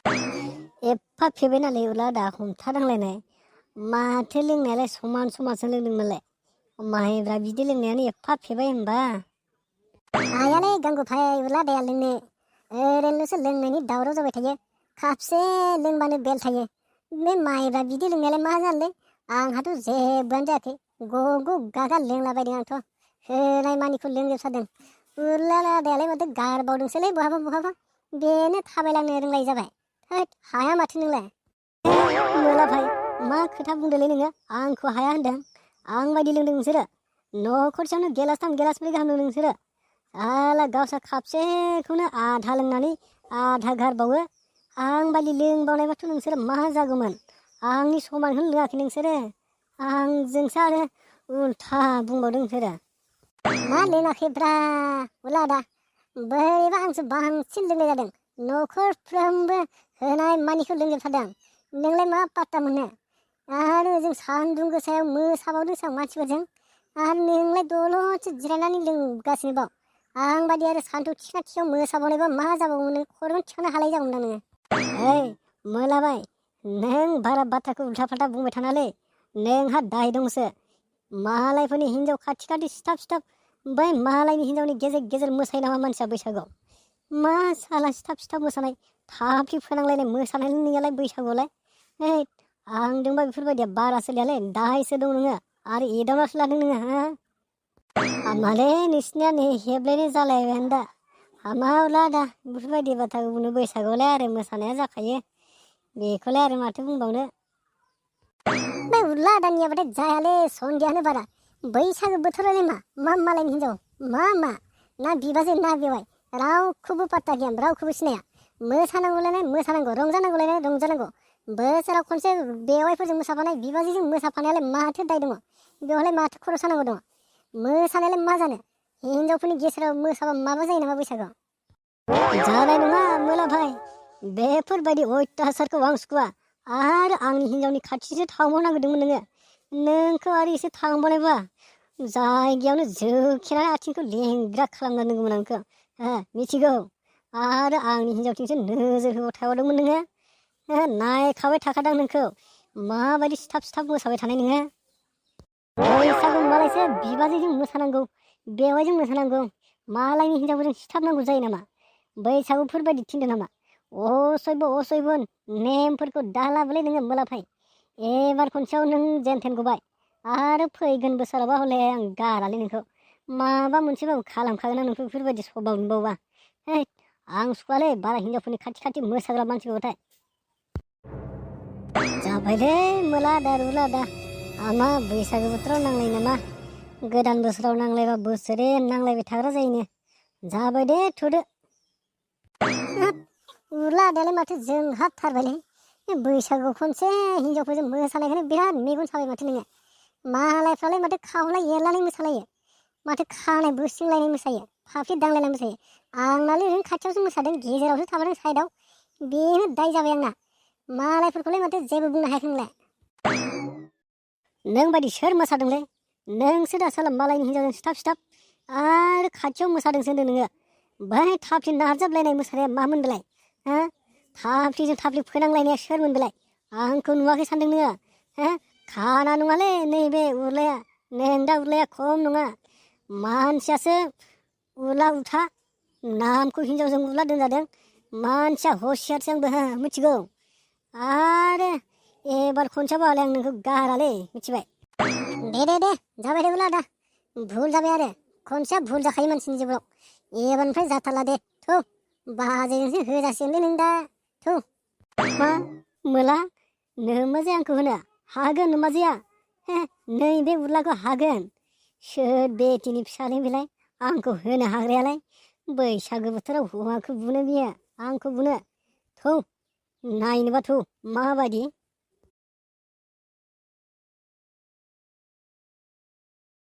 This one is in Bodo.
एफा फेबाय नालाय उरला दा हमथानांलायनाय माथो लोंनायालाय समान समानसो लोंदोंमोनलाय माइब्रा बिदै लोंनायानो एफा फेबाय होनबा हायालै गांगु भाय उरला दाया लोंनो ओरैनोसो लोंनायनि दावराव जाबाय थायो खापसे लोंबानो बेल थायो बे माइब्रा बिदै लोंनायालाय मा जानोलै आंहाथ' जेबोआनो जायाखै गगु गागा लोंलाबायदों आंथ' होनाय मानिखौ लोंजोबथारदों उरला दायालाय माथो गारबावदोंसोलै बहाबा बेनो थाबायलांनो रोंलाय जाबाय थोद हाया माथो नोंलाय मोला भाय मा खोथा बुंदोंलै नोङो आंखौ हाया होनदों आं बायदि लोंदों नोंसोरो न'खरसेयावनो गिलासथाम गिलासब्रै गाहाम लोंदों नोंसोरो साला गावस्रा खापसेखौनो आधा लोंनानै आधा गारबावो आं बायदि लोंबावनायबाथ' नोंसोरो मा जागौमोन आंनि समानखौनो लोङाखै नोंसोरो आंजोंसो आरो उल्था बुंबावदों नोंसोरो मा लोङाखैब्रा उलादा बैबा आंसो बांसिन लोंनाय जादों न'खरफ्रोमबो होनाय मानिखौ लोंजोबथारदों नोंलाय मा पात्ता मोनो आरो जों सान्दुं गोसायाव मोसाबावदोंसो आं मानसिफोरजों आरो नोंलाय दलदसो जिरायनानै लोंगासिनो बाव आं बायदि आरो सान्दुं थिखाथियाव मोसाबावनायबा मा जाबावोमोन नों खर'नो थिखांनो हालाय जागौमोन नोङो ओइ मोलाबाय नों बारा बाथ्राखौ उल्था फाल्था बुंबाय थानालै नोंहा दाय दंसो मालायफोरनि हिन्जाव खाथि सिथाब बै मालायनि हिन्जावनि गेजेर मोसायो नामा मानसिया बैसागुआव मा साला सिथाब मोसानाय थाफ्लि फोनांलायनाय मोसानाय नोंनियालाय बैसागुआवलाय ओइ आंदोंबा बेफोरबायदिया बारा सोलियालै दायसो दं नोङो आरो एदावनासो लादों नोङो हा हामालै नोंसिनिया नै हेबलायनाय जालायबायानो दा हामा उरला दा बेफोरबायदि बाथ्राखौ बुंनो बैसागुआवलाय आरो मोसानाया जाखायो बेखौलाय आरो माथो बुंबावनो बे उरला दानियाबाथाय जायालै सन्देहानो बारा बैसागु बोथोरावलाय मा मालायनि हिन्जाव मा ना बिबाजै ना बेवाइ रावखौबो पात्ता गैया रावखौबो सिनाया मोसानांगौलायनाय मोसानांगौ रंजानांगौलायनाय रंजानांगौ बोसोराव खनसे बेवाइफोरजों मोसाफानाय बिबाजैजों मोसाफानायालाय माथो दाय दङ बेवहाय माथो खर' सानांगौ दङ मोसानायालाय मा जानो हिन्जावफोरनि गेजेराव मोसाबा माबा जायो नामा बैसागुआव जानाय नङा मोला भाय बेफोरबायदि अयथासारखौ आं सुखुवा आरो आंनि हिन्जावनि खाथिसो थांबाव नागिरदोंमोन नोंखौ आरो एसे थांबावनायबा जायगायावनो जोखेनानै आथिंखौ लेंग्रा खालामनांगौमोन आंखौ मिथिगौ आरो आंनि हिन्जावथिंसो नोजोर होबाय थाबावदोंमोन नोङो नायखाबाय थाखादां नोंखौ माबायदि सिथाब मोसाबाय थानाय नोङो बैसागु मालायसो बिबाजैजों मोसानांगौ बेवाइजों मोसानांगौ मालायनि हिन्जावफोरजों सिथाबनांगौ जायो नामा बैसागुफोरबायदि थिनदों नामा असयब' नेमफोरखौ दालाबोलै नोङो मोलाफाय एबार खनसेयाव नों जेनथेन गबाय आरो फैगोन बोसोरावबा हले आं गारालै नोंखौ माबा मोनसेबाबो खालामखागोन आं नोंखौ बेफोरबायदि सभाव नुबावबा आं सुखुवालै बारा हिन्जावफोरनि खाथि मोसाग्रा मानसिखौबाथाय जाबायलै मोला दारुला दा आमा बैसागु बोथोराव नांलाय नामा गोदान बोसोराव नांलायबा बोसोरे नांलायबाय थाग्रा जायोनो जाबाय दे थुदो उरला दालाय माथो जोंहाबथारबायलै बैसागु खनसे हिन्जावफोरजों मोसानायखौनो बिराद मेगन साबाय माथो नोङो मालायफ्रालाय माथो खावलाय एरलानाय मोसालायो माथो खानाय बोस्रिंलायनाय मोसायो फाफ्लि दांलायनाय मोसायो आंनालाय ओरैनो खाथियावसो मोसादों गेजेरावसो थाबोदों साइडआव बेनो दाय जाबाय आंना मालायफोरखौलाय माथो जेबो बुंनो हायाखै नोंलाय नों बायदि सोर मोसादोंलै नोंसो दा साला मालायनि हिन्जावजों सिथाब आरो खाथियाव मोसादोंसो होनदों नोङो बै थाफ्लि नारजाबलायनाय मोसानाया मामोन बेलाय थाफ्लिजों थाफ्लि फोनांलायनाया सोरमोन बेलाय आंखौ नुवाखै सानदों नोङो खाना नङालै नैबे उरलाया नोंदा उरलाया खम नङा मानसियासो उरला उल्था नामखौ हिन्जावजों उरला दोनजादों मानसिया हसियारसो आंबो मिथिगौ आरो एबार खनसेबालाय आं नोंखौ गारालै मिथिबाय दे जाबाय दे उरला दा भुल जाबाय आरो खनसेया भुल जाखायो मानसिनि जिउआव एबारनिफ्राय जाथारला दे थौ बाजैजोंसो होजासिगोनलै नों दा थौ मा मोला नोमाजे आंखौ होनो हागोन नोमाजेया नैबे उरलाखौ हागोन सोर बेटिनि फिसालै बेलाय आंखौ होनो हाग्रायालाय बैसागु बोथोराव हौवाखौ बुनो बियो आंखौ बुनो थौ नायनोबा थौ माबायदि